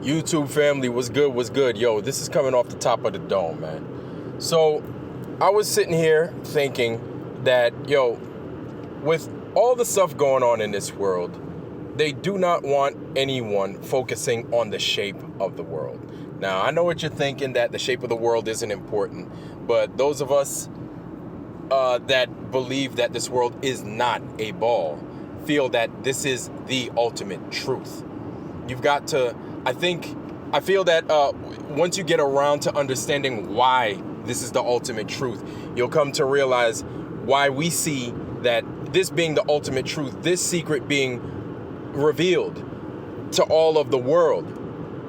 YouTube family, what's good, what's good? Yo, this is coming off the top of the dome, man. So, I was sitting here thinking that, yo, with all the stuff going on in this world, they do not want anyone focusing on the shape of the world. Now, I know what you're thinking, that the shape of the world isn't important, but those of us that believe that this world is not a ball feel that this is the ultimate truth. You've got to, I feel that once you get around to understanding why this is the ultimate truth, you'll come to realize why we see that this being the ultimate truth, this secret being revealed to all of the world.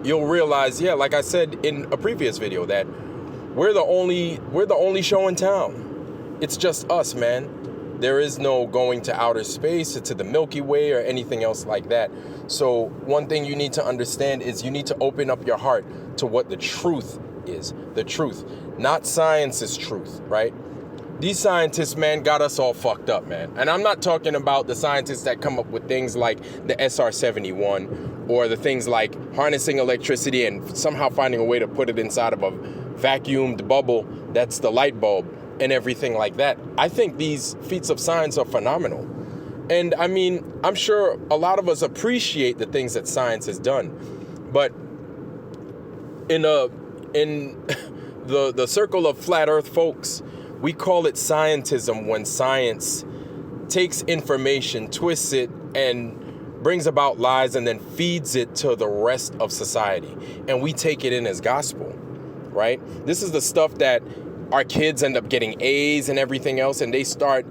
You'll realize, yeah, like I said in a previous video, that we're the only show in town. It's just us, man. There is no going to outer space or to the Milky Way or anything else like that. So one thing you need to understand is you need to open up your heart to what the truth is. The truth, not science's truth, right? These scientists, man, got us all fucked up, man. And I'm not talking about the scientists that come up with things like the SR-71 or the things like harnessing electricity and somehow finding a way to put it inside of a vacuumed bubble that's the light bulb and everything like that. I think these feats of science are phenomenal. And I mean, I'm sure a lot of us appreciate the things that science has done. But in the circle of flat earth folks, we call it scientism when science takes information, twists it, and brings about lies and then feeds it to the rest of society. And we take it in as gospel, right? This is the stuff that our kids end up getting A's and everything else, and they start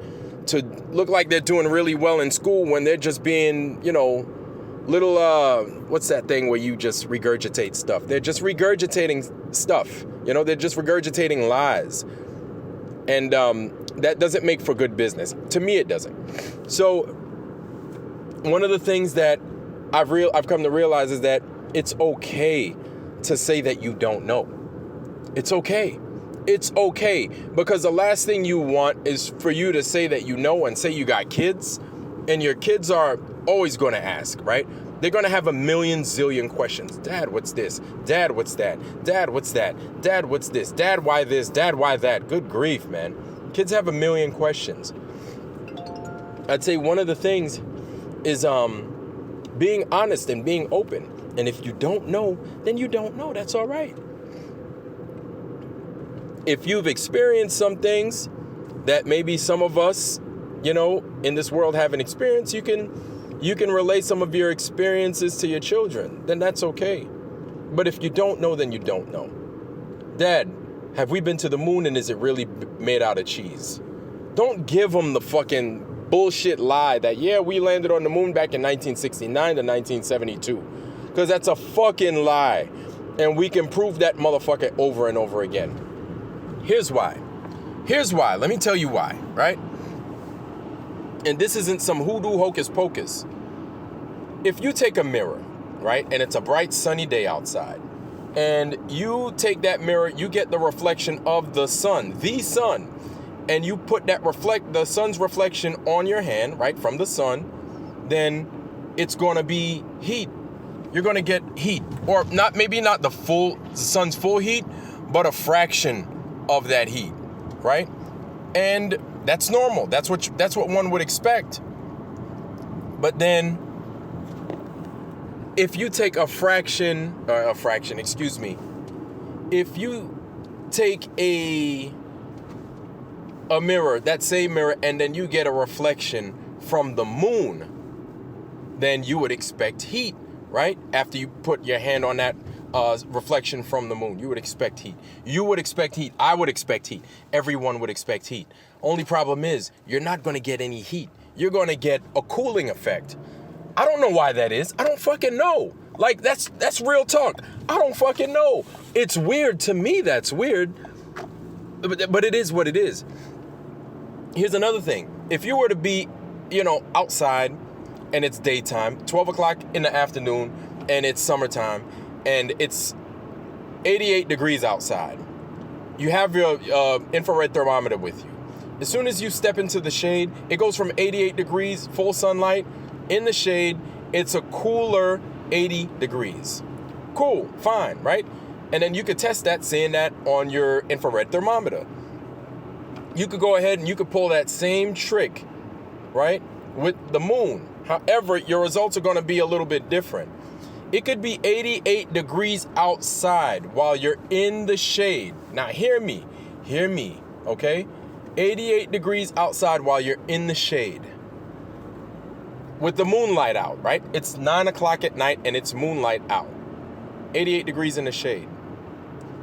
to look like they're doing really well in school when they're just being, little, what's that thing where you just regurgitate stuff? They're just regurgitating stuff. They're just regurgitating lies. And that doesn't make for good business. To me, it doesn't. So one of the things that I've come to realize is that it's okay to say that you don't know. It's okay. It's okay, because the last thing you want is for you to say that you know, and say you got kids, and your kids are always going to ask, right? They're going to have a million zillion questions. Dad, what's this? Dad, what's that? Dad, what's that? Dad, what's this? Dad, why this? Dad, why that? Good grief, man. Kids have a million questions. I'd say one of the things is being honest and being open. And if you don't know, then you don't know. That's all right. If you've experienced some things that maybe some of us, in this world haven't experienced, you can relay some of your experiences to your children. Then that's okay. But if you don't know, then you don't know. Dad, have we been to the moon, and is it really made out of cheese? Don't give them the fucking bullshit lie that, yeah, we landed on the moon back in 1969 to 1972. Because that's a fucking lie. And we can prove that motherfucker over and over again. Here's why. Let me tell you why, right? And this isn't some hoodoo hocus pocus. If you take a mirror, right, and it's a bright sunny day outside, and you take that mirror, you get the reflection of the sun, and you put the sun's reflection on your hand, right, from the sun, then it's going to be heat. You're going to get heat, or maybe not the sun's full heat, but a fraction of that heat, right? And that's normal. That's what one would expect. But then if you take if you take a mirror, that same mirror, and then you get a reflection from the moon, then you would expect heat, right? After you put your hand on that reflection from the moon, you would expect heat. You would expect heat. I would expect heat. Everyone would expect heat. Only problem is you're not going to get any heat. You're going to get a cooling effect. I don't know why that is. I don't fucking know. Like, that's real talk. I don't fucking know. It's weird to me. That's weird. But it is what it is. Here's another thing. If you were to be, outside and it's daytime, 12 o'clock in the afternoon, and it's summertime, and it's 88 degrees outside. You have your infrared thermometer with you. As soon as you step into the shade, it goes from 88 degrees, full sunlight, in the shade, it's a cooler 80 degrees. Cool, fine, right? And then you could test that, seeing that on your infrared thermometer. You could go ahead and you could pull that same trick, right, with the moon. However, your results are going to be a little bit different. It could be 88 degrees outside while you're in the shade. Now, hear me, okay? 88 degrees outside while you're in the shade with the moonlight out, right? It's 9 o'clock at night and it's moonlight out. 88 degrees in the shade.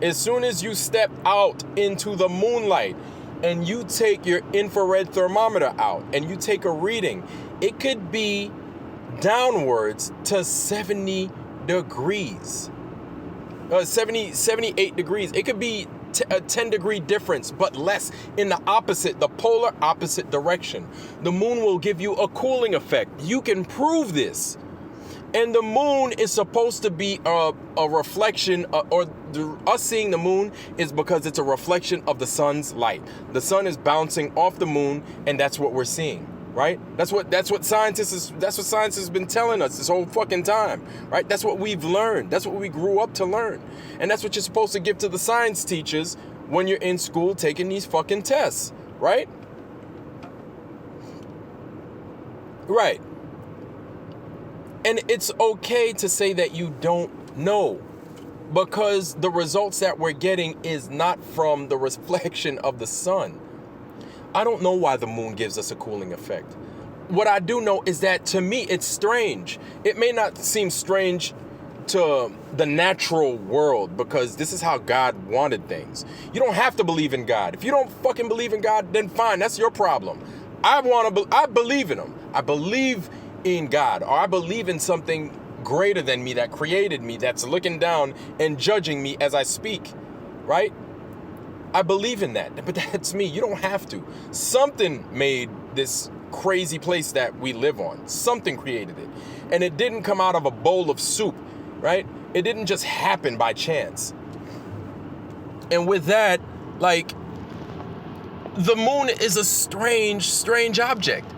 As soon as you step out into the moonlight and you take your infrared thermometer out and you take a reading, it could be downwards to 70 degrees. 78 degrees. It could be a 10-degree difference, but less in the polar opposite direction. The moon will give you a cooling effect. You can prove this. And the moon is supposed to be a reflection, us seeing the moon is because it's a reflection of the sun's light. The sun is bouncing off the moon, and that's what we're seeing, right? That's what science has been telling us this whole fucking time, right? That's what we've learned. That's what we grew up to learn. And that's what you're supposed to give to the science teachers when you're in school taking these fucking tests, right? Right. And it's okay to say that you don't know, because the results that we're getting is not from the reflection of the sun. I don't know why the moon gives us a cooling effect. What I do know is that, to me, it's strange. It may not seem strange to the natural world, because this is how God wanted things. You don't have to believe in God. If you don't fucking believe in God, then fine, that's your problem. I believe in him. I believe in God, or I believe in something greater than me that created me, that's looking down and judging me as I speak, right? I believe in that, but that's me. You don't have to. Something made this crazy place that we live on. Something created it. And it didn't come out of a bowl of soup, right? It didn't just happen by chance. And with that, like, the moon is a strange object.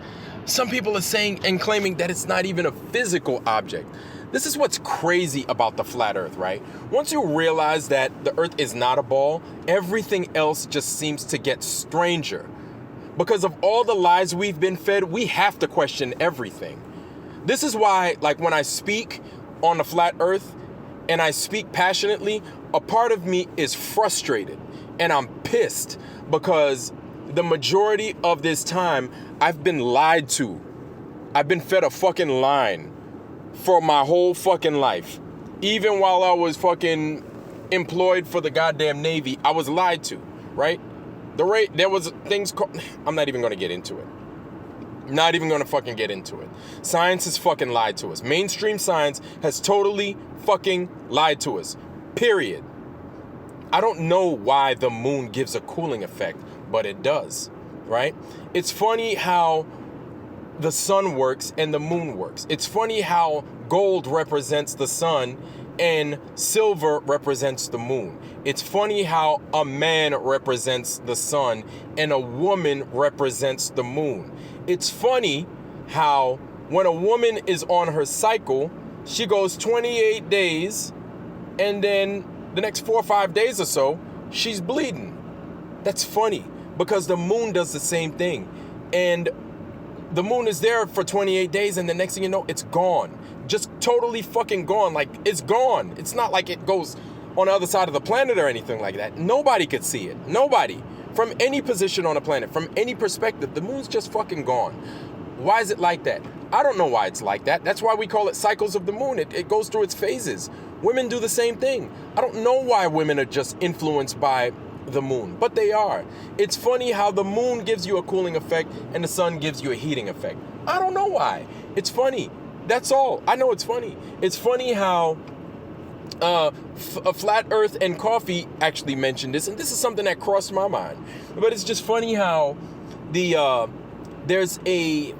Some people are saying and claiming that it's not even a physical object. This is what's crazy about the flat earth, right? Once you realize that the earth is not a ball, everything else just seems to get stranger. Because of all the lies we've been fed, we have to question everything. This is why, like, when I speak on the flat earth and I speak passionately, a part of me is frustrated and I'm pissed, because the majority of this time I've been lied to. I've been fed a fucking line for my whole fucking life. Even while I was fucking employed for the goddamn Navy, I was lied to, right? There was things I'm not even going to get into it. Not even going to fucking get into it. Science has fucking lied to us. Mainstream science has totally fucking lied to us. Period. I don't know why the moon gives a cooling effect, but it does, right? It's funny how the sun works and the moon works. It's funny how gold represents the sun and silver represents the moon. It's funny how a man represents the sun and a woman represents the moon. It's funny how when a woman is on her cycle, she goes 28 days and then the next 4 or 5 days or so, she's bleeding. That's funny, because the moon does the same thing. And the moon is there for 28 days and the next thing you know, it's gone. Just totally fucking gone. Like, it's gone. It's not like it goes on the other side of the planet or anything like that. Nobody could see it. Nobody. From any position on the planet, from any perspective, the moon's just fucking gone. Why is it like that? I don't know why it's like that. That's why we call it cycles of the moon. It goes through its phases. Women do the same thing. I don't know why women are just influenced by the moon, but they are. It's funny how the moon gives you a cooling effect and the sun gives you a heating effect. I don't know why. It's funny. That's all. I know it's funny. It's funny how a Flat Earth and Coffee actually mentioned this, and this is something that crossed my mind. But it's just funny how there's a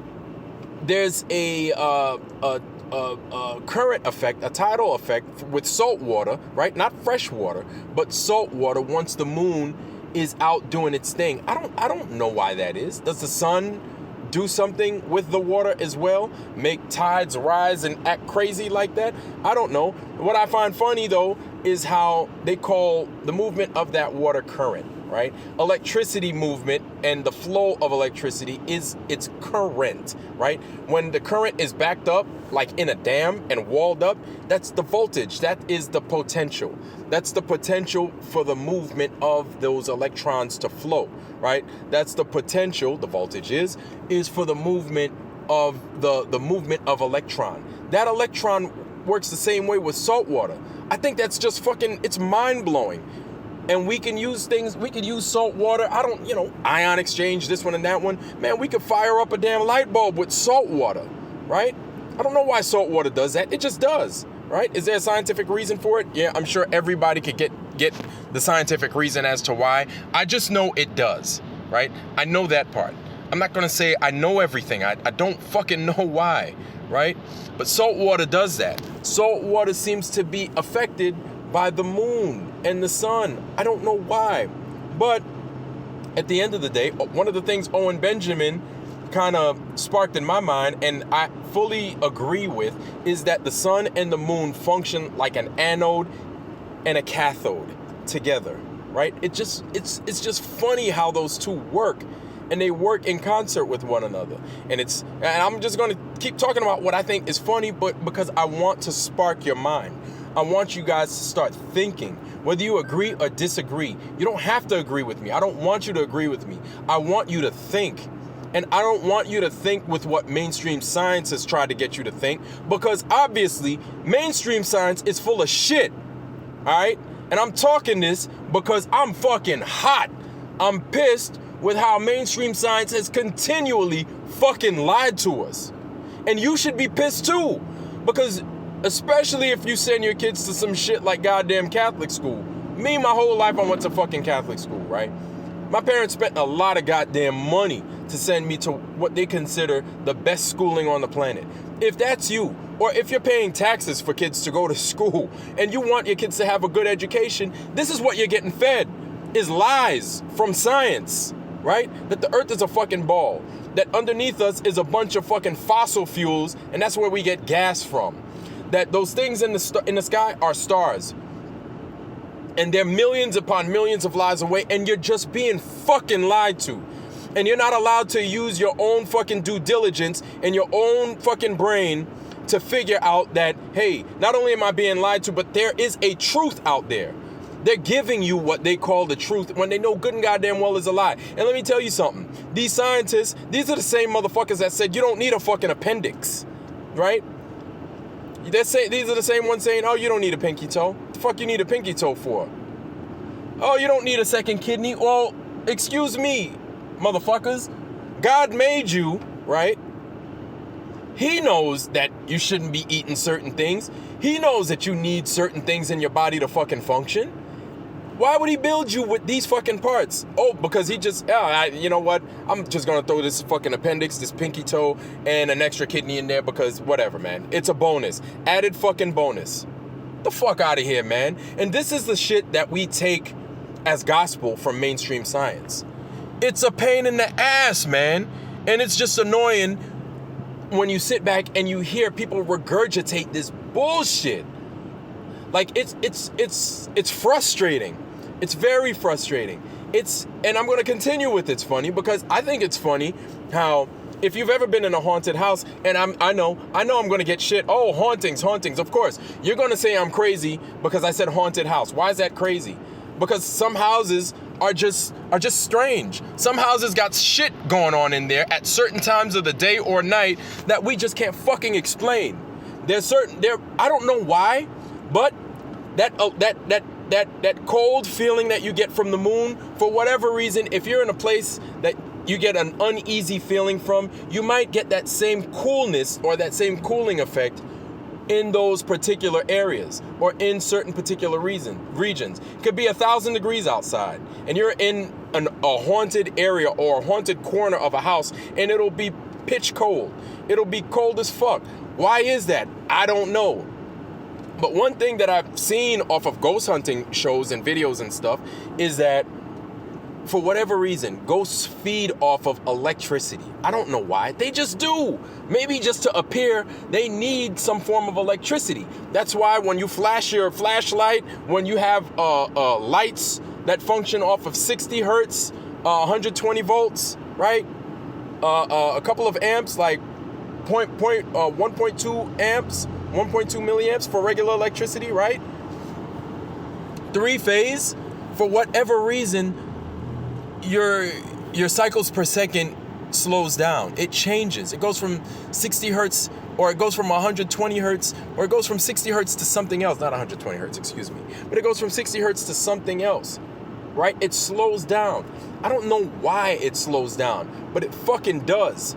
current effect, a tidal effect with salt water, right? Not fresh water, but salt water once the moon is out doing its thing. I don't know why that is. Does the sun do something with the water as well, make tides rise and act crazy like that. I don't know. What I find funny though is how they call the movement of that water current, right? Electricity movement and the flow of electricity is its current, right? When the current is backed up, like in a dam and walled up, that's the voltage. That is the potential. That's the potential for the movement of those electrons to flow, right? That's the potential, the voltage is for the movement of the movement of electron. That electron works the same way with salt water. I think that's just fucking, it's mind-blowing. And we can use things, we could use salt water, ion exchange, this one and that one. Man, we could fire up a damn light bulb with salt water, right? I don't know why salt water does that, it just does, right? Is there a scientific reason for it? Yeah, I'm sure everybody could get the scientific reason as to why. I just know it does, right? I know that part. I'm not gonna say I know everything, I don't fucking know why, right? But salt water does that. Salt water seems to be affected by the moon and the sun. I don't know why. But at the end of the day, one of the things Owen Benjamin kind of sparked in my mind, and I fully agree with, is that the sun and the moon function like an anode and a cathode together, right? It's just funny how those two work. And they work in concert with one another. And I'm just going to keep talking about what I think is funny, but because I want to spark your mind. I want you guys to start thinking, whether you agree or disagree. You don't have to agree with me. I don't want you to agree with me. I want you to think. And I don't want you to think with what mainstream science has tried to get you to think, because obviously mainstream science is full of shit. All right? And I'm talking this because I'm fucking hot. I'm pissed with how mainstream science has continually fucking lied to us. And you should be pissed too, because especially if you send your kids to some shit like goddamn Catholic school. Me, my whole life, I went to fucking Catholic school, right? My parents spent a lot of goddamn money to send me to what they consider the best schooling on the planet. If that's you, or if you're paying taxes for kids to go to school and you want your kids to have a good education, this is what you're getting fed, is lies from science. Right? That the earth is a fucking ball. That underneath us is a bunch of fucking fossil fuels, and that's where we get gas from. That those things in the sky are stars. And they're millions upon millions of lives away, and you're just being fucking lied to. And you're not allowed to use your own fucking due diligence and your own fucking brain to figure out that, hey, not only am I being lied to, but there is a truth out there. They're giving you what they call the truth when they know good and goddamn well is a lie. And let me tell you something. These scientists, these are the same motherfuckers that said you don't need a fucking appendix, right? These are the same ones saying, oh, you don't need a pinky toe. What the fuck you need a pinky toe for? Oh, you don't need a second kidney. Well, excuse me, motherfuckers. God made you, right? He knows that you shouldn't be eating certain things. He knows that you need certain things in your body to fucking function. Why would he build you with these fucking parts? Oh, because he just, you know what? I'm just gonna throw this fucking appendix, this pinky toe, and an extra kidney in there because whatever, man. It's a bonus. Added fucking bonus. The fuck out of here, man. And this is the shit that we take as gospel from mainstream science. It's a pain in the ass, man. And it's just annoying when you sit back and you hear people regurgitate this bullshit. Like it's frustrating. It's very frustrating. And I'm going to continue with it's funny because I think it's funny how if you've ever been in a haunted house, and I know I'm going to get shit. Oh, hauntings. Of course, you're going to say I'm crazy because I said haunted house. Why is that crazy? Because some houses are just strange. Some houses got shit going on in there at certain times of the day or night that we just can't fucking explain. I don't know why, but that cold feeling that you get from the moon, for whatever reason, if you're in a place that you get an uneasy feeling from, you might get that same coolness or that same cooling effect in those particular areas or in certain particular regions. It could be 1,000 degrees outside and you're in a haunted area or a haunted corner of a house and it'll be pitch cold. It'll be cold as fuck. Why is that? I don't know. But one thing that I've seen off of ghost hunting shows and videos and stuff is that for whatever reason, ghosts feed off of electricity. I don't know why. They just do. Maybe just to appear, they need some form of electricity. That's why when you flash your flashlight, when you have lights that function off of 60 hertz, 120 volts, right? A couple of amps, like 1.2 amps, 1.2 milliamps for regular electricity, right? 3-phase, for whatever reason, your cycles per second slows down. It changes. It goes from 60 hertz, or it goes from 120 hertz, or it goes from 60 hertz to something else. Not 120 hertz, excuse me. But it goes from 60 hertz to something else, right? It slows down. I don't know why it slows down, but it fucking does,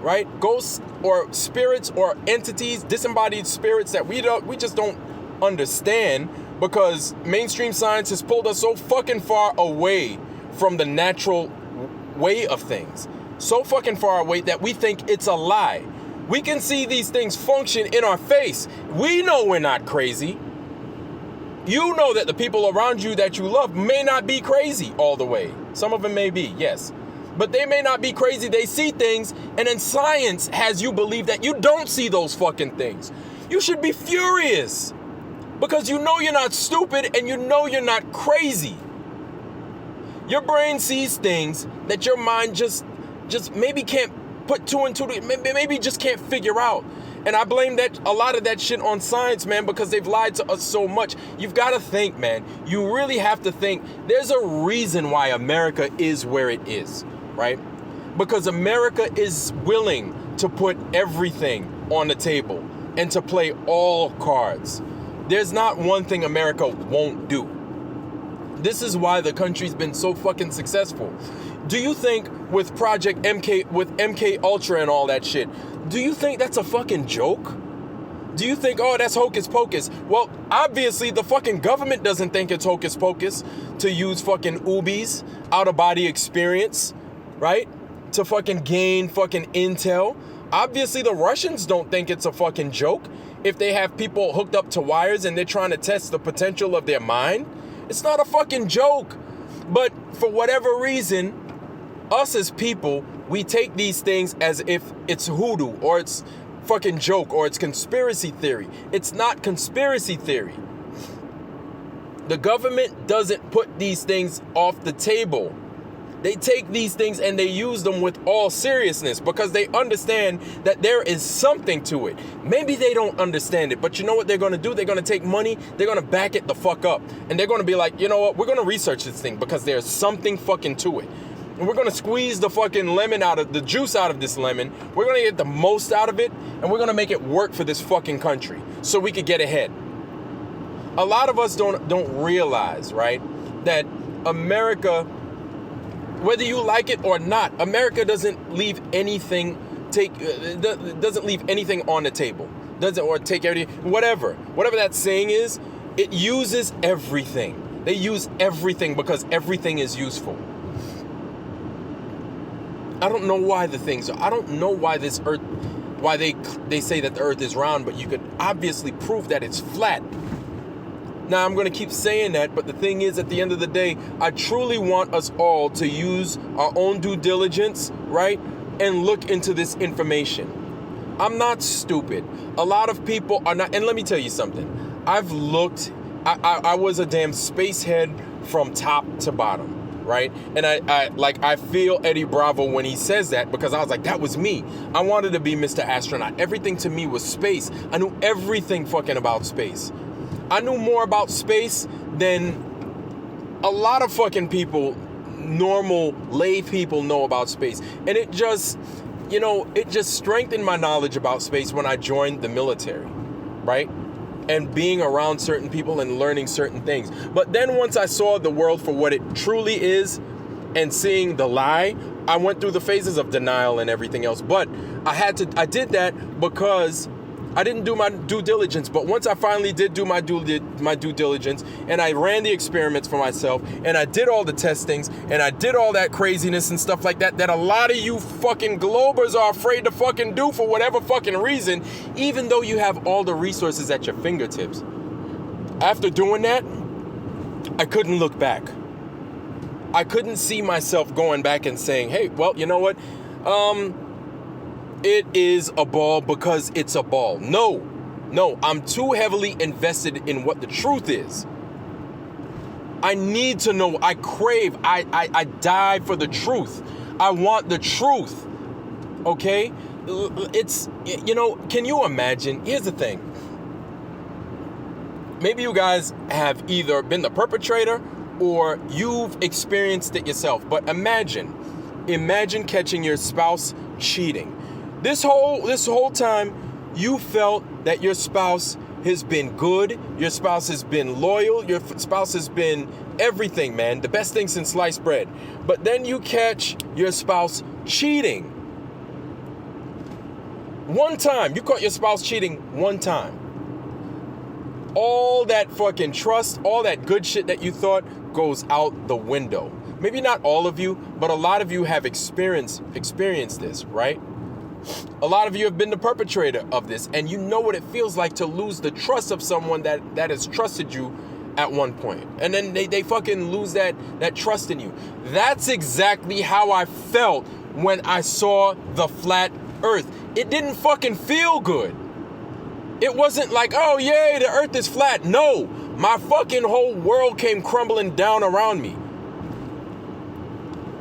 right? Ghosts or spirits or entities, disembodied spirits that we just don't understand, because mainstream science has pulled us so fucking far away from the natural way of things. So fucking far away that we think it's a lie. We can see these things function in our face. We know we're not crazy. You know that the people around you that you love may not be crazy all the way. Some of them may be, yes. But they may not be crazy. They see things, and then science has you believe that you don't see those fucking things. You should be furious, because you know you're not stupid and you know you're not crazy. Your brain sees things that your mind just maybe can't put two and two, maybe just can't figure out. And I blame a lot of that shit on science, man, because they've lied to us so much. You've got to think, man. You really have to think. There's a reason why America is where it is, right? Because America is willing to put everything on the table and to play all cards. There's not one thing America won't do. This is why the country's been so fucking successful. Do you think with Project MK, with MK Ultra and all that shit, do you think that's a fucking joke? Do you think, oh, that's hocus pocus? Well, obviously the fucking government doesn't think it's hocus pocus to use fucking Ubi's out-of-body experience, right? To fucking gain fucking intel. Obviously the Russians don't think it's a fucking joke if they have people hooked up to wires and they're trying to test the potential of their mind. It's not a fucking joke. But for whatever reason, us as people, we take these things as if it's hoodoo or it's fucking joke or it's conspiracy theory. It's not conspiracy theory. The government doesn't put these things off the table. They take these things and they use them with all seriousness because they understand that there is something to it. Maybe they don't understand it, but you know what they're going to do? They're going to take money, they're going to back it the fuck up. And they're going to be like, you know what? We're going to research this thing because there's something fucking to it. And we're going to squeeze the fucking the juice out of this lemon. We're going to get the most out of it, and we're going to make it work for this fucking country so we could get ahead. A lot of us don't realize, right, that America, whether you like it or not, America doesn't leave anything doesn't leave anything on the table. Or take everything, whatever that saying is, it uses everything. They use everything because everything is useful. I don't know why I don't know why this earth, why they say that the earth is round, but you could obviously prove that it's flat. Now, I'm going to keep saying that, but the thing is, at the end of the day, I truly want us all to use our own due diligence, right? And look into this information. I'm not stupid. A lot of people are not, and let me tell you something. I've looked, I was a damn spacehead from top to bottom, right? And I feel Eddie Bravo when he says that, because I was like, that was me. I wanted to be Mr. Astronaut. Everything to me was space. I knew everything fucking about space. I knew more about space than a lot of fucking people, normal lay people, know about space. And it just strengthened my knowledge about space when I joined the military, right? And being around certain people and learning certain things. But then once I saw the world for what it truly is and seeing the lie, I went through the phases of denial and everything else. But I did that because I didn't do my due diligence. But once I finally did do my due diligence, and I ran the experiments for myself, and I did all the testings, and I did all that craziness and stuff like that a lot of you fucking globers are afraid to fucking do for whatever fucking reason, even though you have all the resources at your fingertips. After doing that, I couldn't look back. I couldn't see myself going back and saying, hey, well, you know what? It is a ball because it's a ball. No, I'm too heavily invested in what the truth is. I need to know. I crave. I die for the truth. I want the truth. Okay? It's, can you imagine? Here's the thing. Maybe you guys have either been the perpetrator or you've experienced it yourself. But imagine catching your spouse cheating. This whole time you felt that your spouse has been good, your spouse has been loyal, your spouse has been everything, man. The best thing since sliced bread. But then you catch your spouse cheating. One time, you caught your spouse cheating one time. All that fucking trust, all that good shit that you thought goes out the window. Maybe not all of you, but a lot of you have experienced this, right? A lot of you have been the perpetrator of this, and you know what it feels like to lose the trust of someone that has trusted you at one point. And then they fucking lose that trust in you. That's exactly how I felt when I saw the flat earth. It didn't fucking feel good. It wasn't like, oh yay, the earth is flat. No, my fucking whole world came crumbling down around me.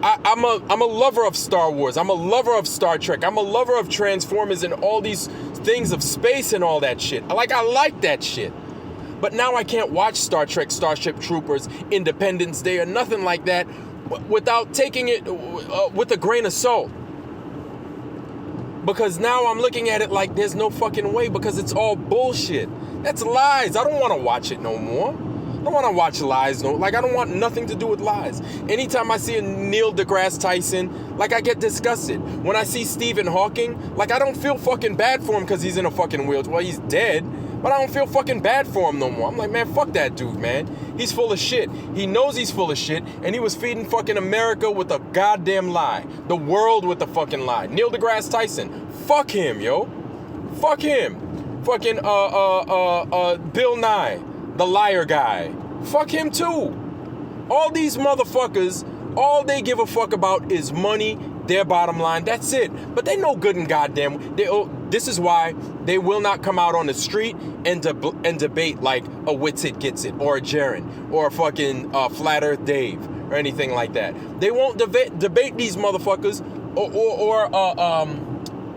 I'm a lover of Star Wars. I'm a lover of Star Trek. I'm a lover of Transformers and all these things of space and all that shit. I like that shit. But now I can't watch Star Trek, Starship Troopers, Independence Day, or nothing like that without taking it with a grain of salt. Because now I'm looking at it like there's no fucking way, because it's all bullshit. That's lies. I don't want to watch it no more. I don't want to watch lies. No, I don't want nothing to do with lies. Anytime I see a Neil deGrasse Tyson, I get disgusted. When I see Stephen Hawking, I don't feel fucking bad for him because he's in a fucking wheelchair. Well, he's dead, but I don't feel fucking bad for him no more. I'm like, man, fuck that dude, man. He's full of shit. He knows he's full of shit, and he was feeding fucking America with a goddamn lie. The world with a fucking lie. Neil deGrasse Tyson, fuck him, yo. Fuck him. Fucking Bill Nye, the liar guy. Fuck him too. All these motherfuckers, all they give a fuck about is money, their bottom line. That's it. But they know good and goddamn. This is why they will not come out on the street and debate like a Witsit Gets It or a Jaren or a fucking Flat Earth Dave or anything like that. They won't debate these motherfuckers or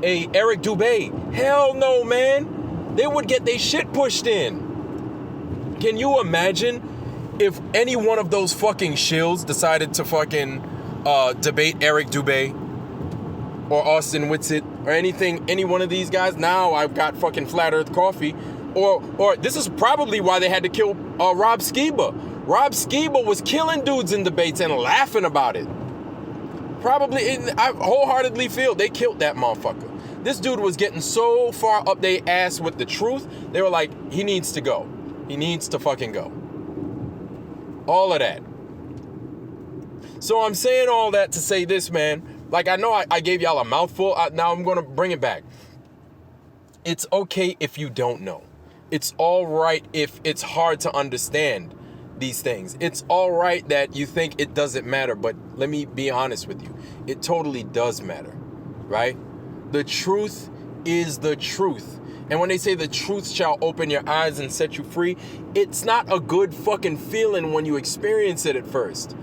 a Eric Dubé. Hell no, man. They would get their shit pushed in. Can you imagine if any one of those fucking shills decided to fucking debate Eric Dubé or Austin Witsit or any one of these guys? Now I've got fucking Flat Earth Coffee. Or this is probably why they had to kill Rob Skiba. Rob Skiba was killing dudes in debates and laughing about it. I wholeheartedly feel they killed that motherfucker. This dude was getting so far up their ass with the truth, they were like, he needs to go. He needs to fucking go. All of that. So I'm saying all that to say this, man. I know I gave y'all a mouthful. Now I'm going to bring it back. It's okay if you don't know. It's all right if it's hard to understand these things. It's all right that you think it doesn't matter, but let me be honest with you. It totally does matter, right? The truth is the truth. And when they say the truth shall open your eyes and set you free, it's not a good fucking feeling when you experience it at first.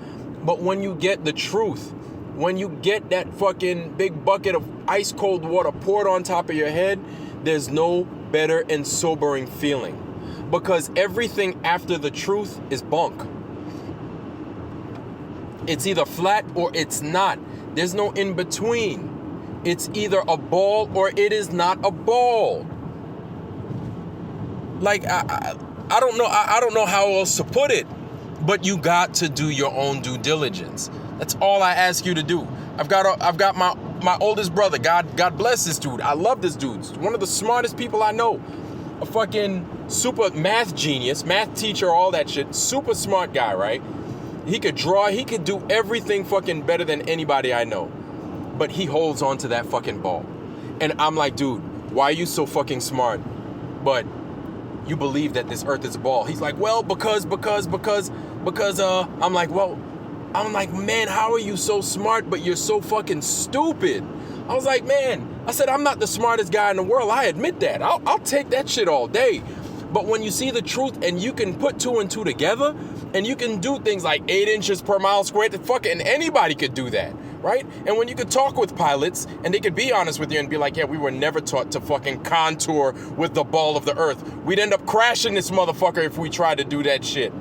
But when you get the truth, when you get that fucking big bucket of ice cold water poured on top of your head, there's no better and sobering feeling. Because everything after the truth is bunk. It's either flat or it's not. There's no in between. It's either a ball or it is not a ball. I don't know. I don't know how else to put it. But you got to do your own due diligence. That's all I ask you to do. I've got my oldest brother. God bless this dude. I love this dude. He's one of the smartest people I know. A fucking super math genius, math teacher, all that shit. Super smart guy, right? He could draw. He could do everything fucking better than anybody I know. But he holds on to that fucking ball. And I'm like, dude, why are you so fucking smart? But you believe that this earth is a ball. He's like, well, because I'm like, well, I'm like, man, how are you so smart, but you're so fucking stupid? I was like, man, I said, I'm not the smartest guy in the world. I admit that. I'll take that shit all day. But when you see the truth and you can put 2 and 2 together and you can do things like 8 inches per mile squared, fucking anybody could do that, right? And when you could talk with pilots and they could be honest with you and be like, yeah, we were never taught to fucking contour with the ball of the earth. We'd end up crashing this motherfucker if we tried to do that shit.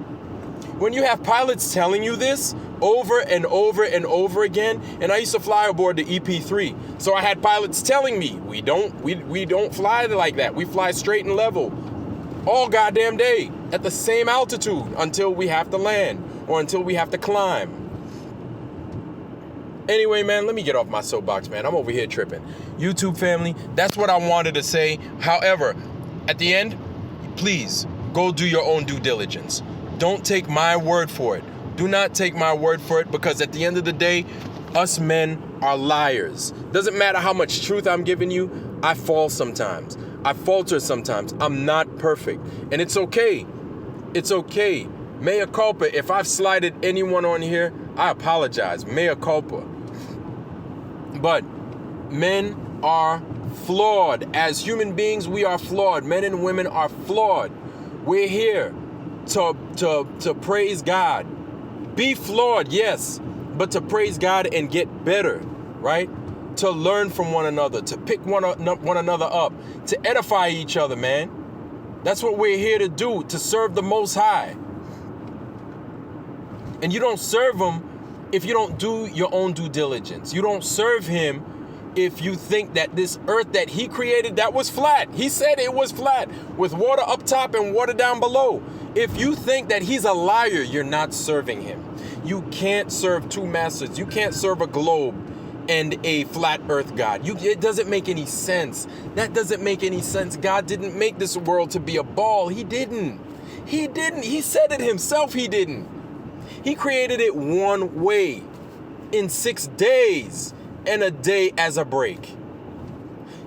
When you have pilots telling you this over and over and over again, and I used to fly aboard the EP3, so I had pilots telling me, we don't fly like that. We fly straight and level all goddamn day at the same altitude until we have to land or until we have to climb. Anyway, man, let me get off my soapbox, man. I'm over here tripping. YouTube family, that's what I wanted to say. However, at the end, please go do your own due diligence. Don't take my word for it. Do not take my word for it, because at the end of the day, us men are liars. Doesn't matter how much truth I'm giving you, I fall sometimes. I falter sometimes. I'm not perfect. And it's okay. It's okay. Mea culpa. If I've slighted anyone on here, I apologize. Mea culpa. But men are flawed. As human beings, we are flawed. Men and women are flawed. We're here to praise God. Be flawed, yes, but to praise God and get better, right? To learn from one another, to pick one another up, to edify each other, man. That's what we're here to do, to serve the Most High. And you don't serve Him if you don't do your own due diligence. You don't serve Him if you think that this earth that He created, that was flat. He said it was flat with water up top and water down below. If you think that He's a liar, you're not serving Him. You can't serve two masters. You can't serve a globe and a flat earth God. It doesn't make any sense. That doesn't make any sense. God didn't make this world to be a ball. He didn't. He didn't. He said it Himself. He didn't. He created it one way in 6 days and a day as a break.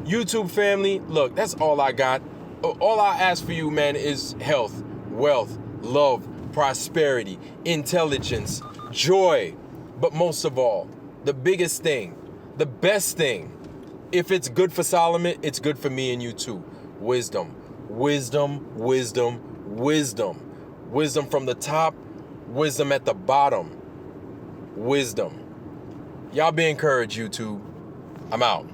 YouTube family, look, that's all I got. All I ask for you, man, is health, wealth, love, prosperity, intelligence, joy. But most of all, the biggest thing, the best thing, if it's good for Solomon, it's good for me and you too. Wisdom, wisdom, wisdom, wisdom. Wisdom from the top, wisdom at the bottom. Wisdom. Y'all be encouraged, YouTube. I'm out.